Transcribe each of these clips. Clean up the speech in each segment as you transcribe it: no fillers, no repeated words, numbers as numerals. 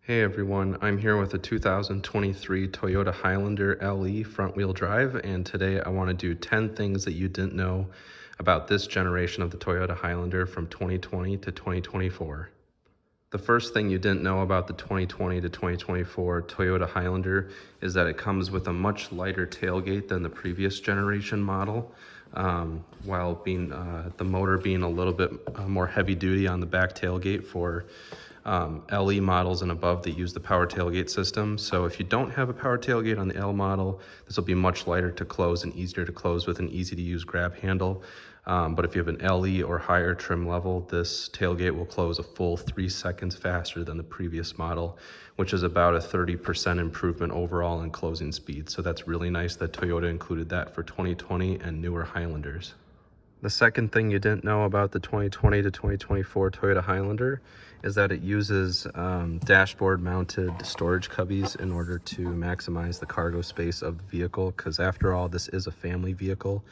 Hey everyone, I'm here with a 2023 Toyota Highlander LE front-wheel drive, and today I want to do 10 things that you didn't know about this generation of the Toyota Highlander from 2020 to 2024. The first thing you didn't know about the 2020 to 2024 Toyota Highlander is that it comes with a much lighter tailgate than the previous generation model, while being the motor being a little bit more heavy duty on the back tailgate for LE models and above that use the power tailgate system. So if you don't have a power tailgate on the L model, this will be much lighter to close and easier to close with an easy to use grab handle. But if you have an LE or higher trim level, this tailgate will close a full 3 seconds faster than the previous model, which is about a 30% improvement overall in closing speed. So that's really nice that Toyota included that for 2020 and newer Highlanders. The second thing you didn't know about the 2020 to 2024 Toyota Highlander is that it uses dashboard mounted storage cubbies in order to maximize the cargo space of the vehicle, because after all, this is a family vehicle.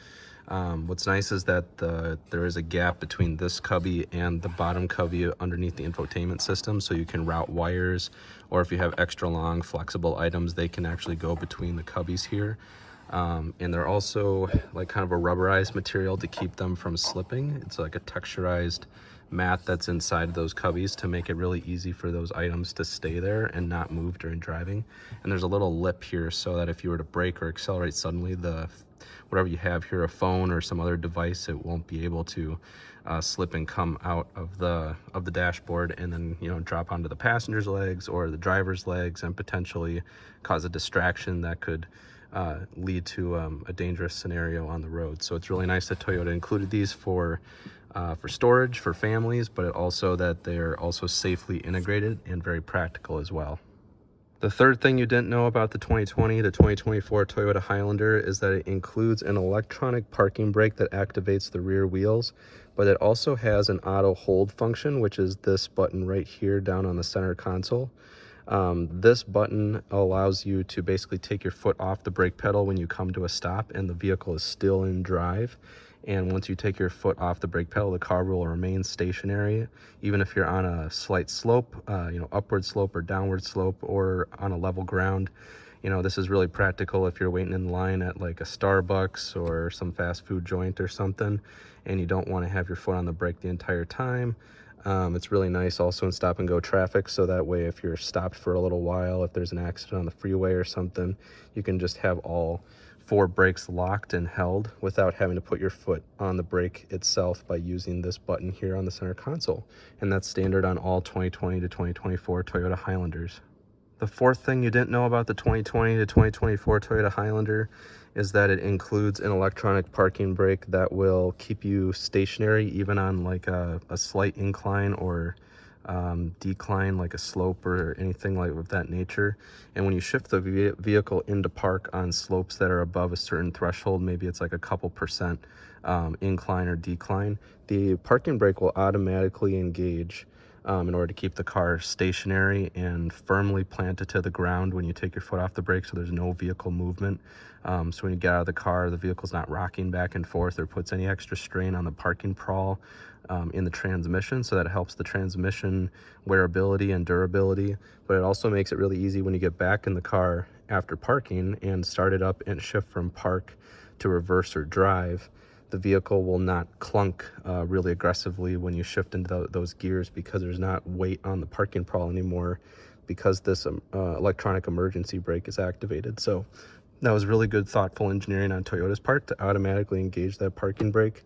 What's nice is that there is a gap between this cubby and the bottom cubby underneath the infotainment system, so you can route wires, or if you have extra long flexible items, they can actually go between the cubbies here. And they're also like kind of a rubberized material to keep them from slipping. It's like a texturized mat that's inside those cubbies to make it really easy for those items to stay there and not move during driving. And there's a little lip here so that if you were to brake or accelerate suddenly, whatever you have here, a phone or some other device, it won't be able to slip and come out of the dashboard and then, you know, drop onto the passenger's legs or the driver's legs and potentially cause a distraction that could lead to a dangerous scenario on the road. So it's really nice that Toyota included these for storage for families, but also that they're also safely integrated and very practical as well. The third thing you didn't know about the 2020 to 2024 Toyota Highlander is that it includes an electronic parking brake that activates the rear wheels, but it also has an auto hold function, which is this button right here down on the center console. This button allows you to basically take your foot off the brake pedal when you come to a stop and the vehicle is still in drive. And once you take your foot off the brake pedal, the car will remain stationary, even if you're on a slight slope, upward slope or downward slope, or on a level ground. You know, this is really practical if you're waiting in line at like a Starbucks or some fast food joint or something, and you don't want to have your foot on the brake the entire time. It's really nice also in stop and go traffic, so that way if you're stopped for a little while, if there's an accident on the freeway or something, you can just have all 4 brakes locked and held without having to put your foot on the brake itself by using this button here on the center console. And that's standard on all 2020 to 2024 Toyota Highlanders. The fourth thing you didn't know about the 2020 to 2024 Toyota Highlander is that it includes an electronic parking brake that will keep you stationary even on like a slight incline or decline, like a slope or anything like of that nature. And when you shift the vehicle into park on slopes that are above a certain threshold, maybe it's like a couple percent incline or decline, the parking brake will automatically engage in order to keep the car stationary and firmly planted to the ground when you take your foot off the brake, so there's no vehicle movement. So when you get out of the car, the vehicle's not rocking back and forth or puts any extra strain on the parking prawl in the transmission, so that helps the transmission wearability and durability. But it also makes it really easy when you get back in the car after parking and start it up and shift from park to reverse or drive. The vehicle will not clunk really aggressively when you shift into those gears, because there's not weight on the parking prawl anymore, because this electronic emergency brake is activated. So that was really good, thoughtful engineering on Toyota's part to automatically engage that parking brake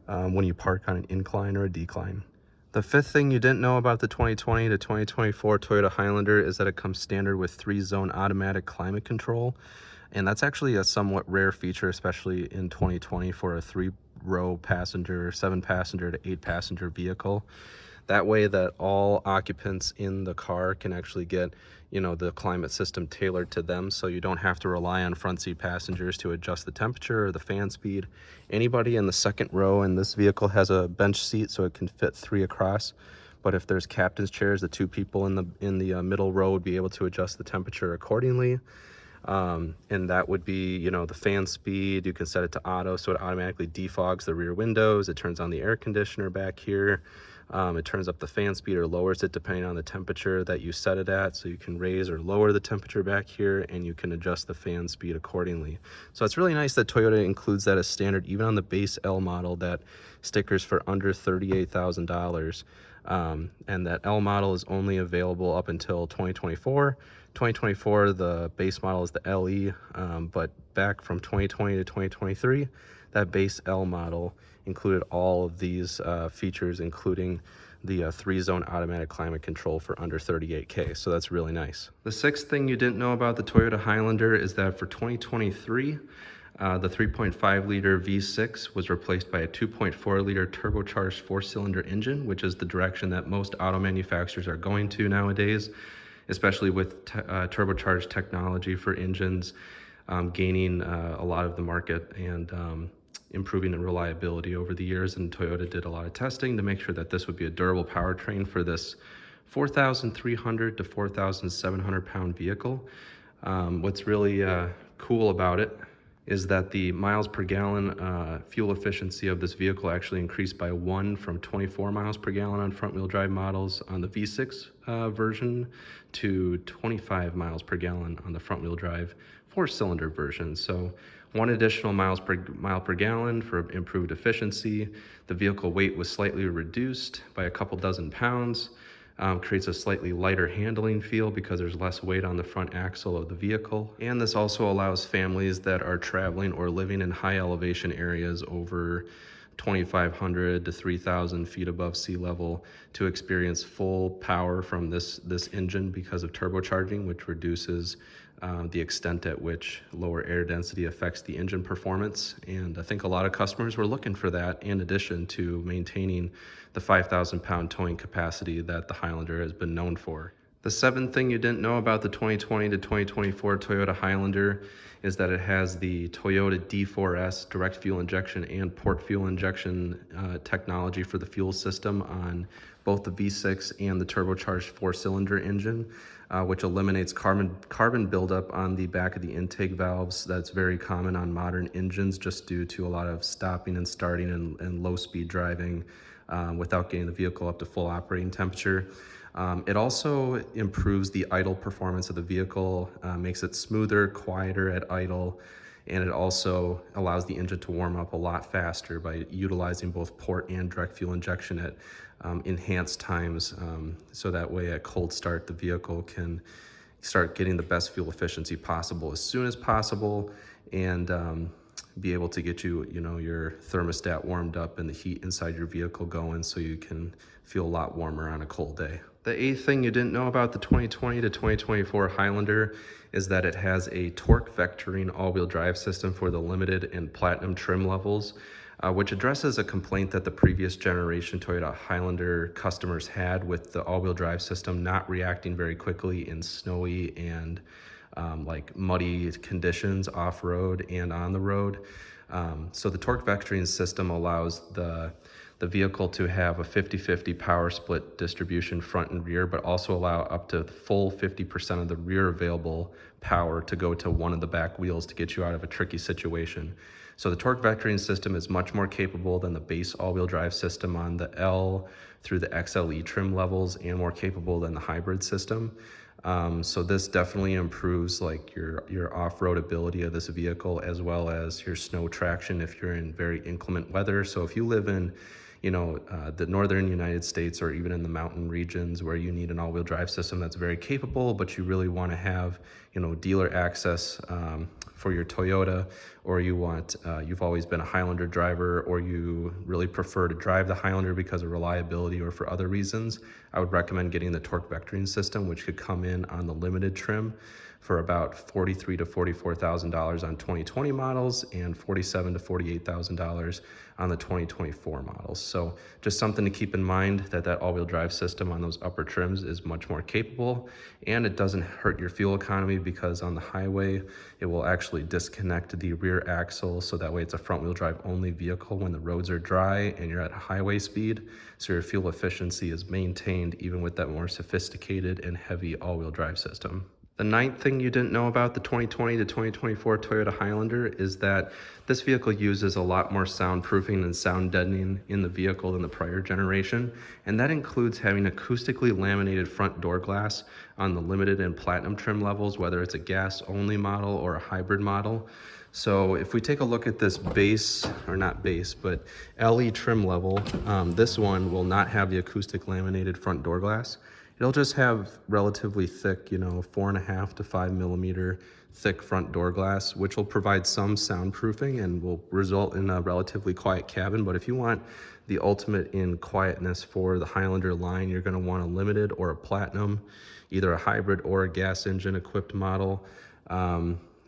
when you park on an incline or a decline. The fifth thing you didn't know about the 2020 to 2024 Toyota Highlander is that it comes standard with 3-zone automatic climate control. And that's actually a somewhat rare feature, especially in 2020 for a 3-row passenger, 7-passenger to 8-passenger vehicle. That way that all occupants in the car can actually get, you know, the climate system tailored to them, so you don't have to rely on front seat passengers to adjust the temperature or the fan speed. Anybody in the second row in this vehicle has a bench seat, so it can fit 3 across. But if there's captain's chairs, the 2 people in the middle row would be able to adjust the temperature accordingly. And that would be, you know, the fan speed. You can set it to auto, so it automatically defogs the rear windows. It turns on the air conditioner back here. It turns up the fan speed or lowers it depending on the temperature that you set it at. So you can raise or lower the temperature back here, and you can adjust the fan speed accordingly. So it's really nice that Toyota includes that as standard, even on the base L model, that stickers for under $38,000. And that L model is only available up until 2024. 2024, the base model is the LE, but back from 2020 to 2023, that base L model included all of these features, including the 3-zone automatic climate control for under $38K. So that's really nice. The sixth thing you didn't know about the Toyota Highlander is that for 2023, the 3.5 liter V6 was replaced by a 2.4 liter turbocharged 4-cylinder engine, which is the direction that most auto manufacturers are going to nowadays, especially with turbocharged technology for engines gaining a lot of the market and improving in reliability over the years. And Toyota did a lot of testing to make sure that this would be a durable powertrain for this 4,300 to 4,700 pound vehicle. What's really cool about it is that the miles per gallon fuel efficiency of this vehicle actually increased by 1 from 24 miles per gallon on front wheel drive models on the V6 version to 25 miles per gallon on the front wheel drive 4-cylinder version. So 1 additional mile per gallon for improved efficiency. The vehicle weight was slightly reduced by a couple dozen pounds. Creates a slightly lighter handling feel because there's less weight on the front axle of the vehicle. And this also allows families that are traveling or living in high elevation areas over 2,500 to 3,000 feet above sea level to experience full power from this engine because of turbocharging, which reduces the extent at which lower air density affects the engine performance. And I think a lot of customers were looking for that, in addition to maintaining the 5,000 pound towing capacity that the Highlander has been known for. The seventh thing you didn't know about the 2020 to 2024 Toyota Highlander is that it has the Toyota D4S direct fuel injection and port fuel injection technology for the fuel system on both the V6 and the turbocharged 4-cylinder engine, which eliminates carbon buildup on the back of the intake valves. That's very common on modern engines just due to a lot of stopping and starting and low speed driving without getting the vehicle up to full operating temperature. It also improves the idle performance of the vehicle, makes it smoother, quieter at idle, and it also allows the engine to warm up a lot faster by utilizing both port and direct fuel injection at enhanced times, so that way at cold start the vehicle can start getting the best fuel efficiency possible as soon as possible, and be able to get your thermostat warmed up and the heat inside your vehicle going so you can feel a lot warmer on a cold day. The eighth thing you didn't know about the 2020 to 2024 Highlander is that it has a torque vectoring all-wheel drive system for the limited and platinum trim levels, which addresses a complaint that the previous generation Toyota Highlander customers had with the all-wheel drive system not reacting very quickly in snowy and like muddy conditions off-road and on the road. So the torque vectoring system allows the vehicle to have a 50-50 power split distribution front and rear, but also allow up to full 50% of the rear available power to go to one of the back wheels to get you out of a tricky situation. So the torque vectoring system is much more capable than the base all-wheel drive system on the L through the XLE trim levels, and more capable than the hybrid system. So this definitely improves like your off-road ability of this vehicle, as well as your snow traction if you're in very inclement weather. So if you live in the northern United States, or even in the mountain regions where you need an all-wheel drive system that's very capable, but you really want to have dealer access for your Toyota, or you've always been a Highlander driver, or you really prefer to drive the Highlander because of reliability or for other reasons, I would recommend getting the torque vectoring system, which could come in on the limited trim for about $43,000 to $44,000 on 2020 models, and $47,000 to $48,000 on the 2024 models. So just something to keep in mind, that all-wheel drive system on those upper trims is much more capable, and it doesn't hurt your fuel economy, because on the highway it will actually disconnect the rear axle, so that way it's a front-wheel drive only vehicle when the roads are dry and you're at highway speed, so your fuel efficiency is maintained even with that more sophisticated and heavy all-wheel drive system. The ninth thing you didn't know about the 2020 to 2024 Toyota Highlander is that this vehicle uses a lot more soundproofing and sound deadening in the vehicle than the prior generation, and that includes having acoustically laminated front door glass on the limited and platinum trim levels, whether it's a gas-only model or a hybrid model. So if we take a look at this base, or not base, but LE trim level, this one will not have the acoustic laminated front door glass. It'll just have relatively thick, 4.5 to 5 millimeter thick front door glass, which will provide some soundproofing and will result in a relatively quiet cabin. But if you want the ultimate in quietness for the Highlander line, you're gonna want a limited or a platinum, either a hybrid or a gas engine equipped model,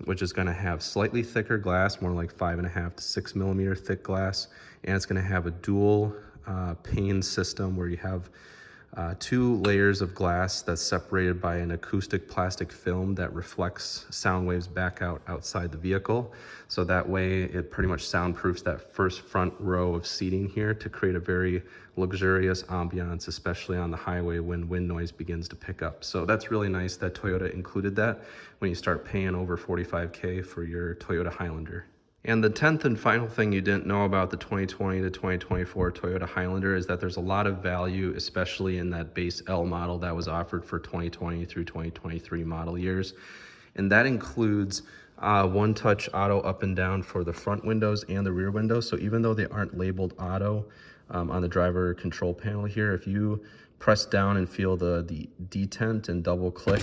which is gonna have slightly thicker glass, more like 5.5 to 6 millimeter thick glass. And it's gonna have a dual pane system where you have 2 layers of glass that's separated by an acoustic plastic film that reflects sound waves back outside the vehicle. So that way it pretty much soundproofs that first front row of seating here to create a very luxurious ambiance, especially on the highway when wind noise begins to pick up. So that's really nice that Toyota included that when you start paying over $45K for your Toyota Highlander. And the 10th and final thing you didn't know about the 2020 to 2024 Toyota Highlander is that there's a lot of value, especially in that base L model that was offered for 2020 through 2023 model years. And that includes one-touch auto up and down for the front windows and the rear windows. So even though they aren't labeled auto on the driver control panel here, if you press down and feel the detent and double click,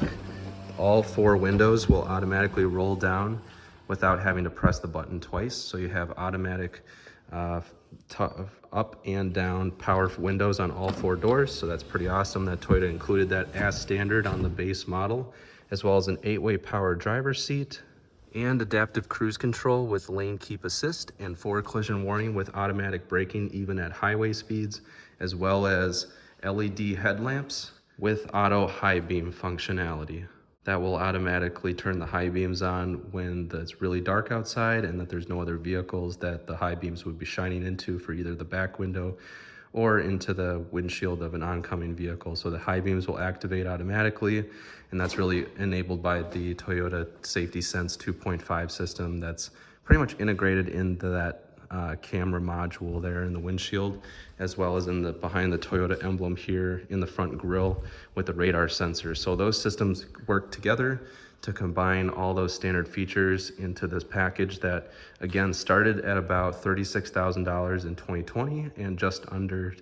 all 4 windows will automatically roll down without having to press the button twice. So you have automatic up and down power windows on all 4 doors. So that's pretty awesome that Toyota included that as standard on the base model, as well as an 8-way power driver's seat and adaptive cruise control with lane keep assist and forward collision warning with automatic braking even at highway speeds, as well as LED headlamps with auto high beam functionality. That will automatically turn the high beams on when it's really dark outside and that there's no other vehicles that the high beams would be shining into for either the back window or into the windshield of an oncoming vehicle. So the high beams will activate automatically, and that's really enabled by the Toyota Safety Sense 2.5 system that's pretty much integrated into that camera module there in the windshield, as well as behind the Toyota emblem here in the front grille with the radar sensors. So those systems work together to combine all those standard features into this package that again started at about $36,000 in 2020 and just under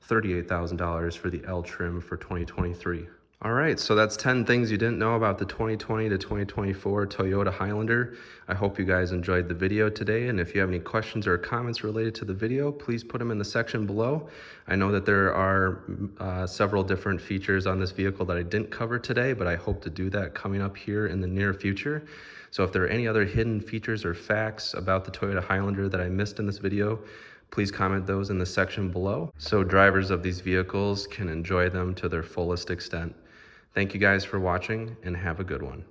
$38,000 for the L trim for 2023. All right, so that's 10 things you didn't know about the 2020 to 2024 Toyota Highlander. I hope you guys enjoyed the video today, and if you have any questions or comments related to the video, please put them in the section below. I know that there are several different features on this vehicle that I didn't cover today, but I hope to do that coming up here in the near future. So if there are any other hidden features or facts about the Toyota Highlander that I missed in this video, please comment those in the section below so drivers of these vehicles can enjoy them to their fullest extent. Thank you guys for watching and have a good one.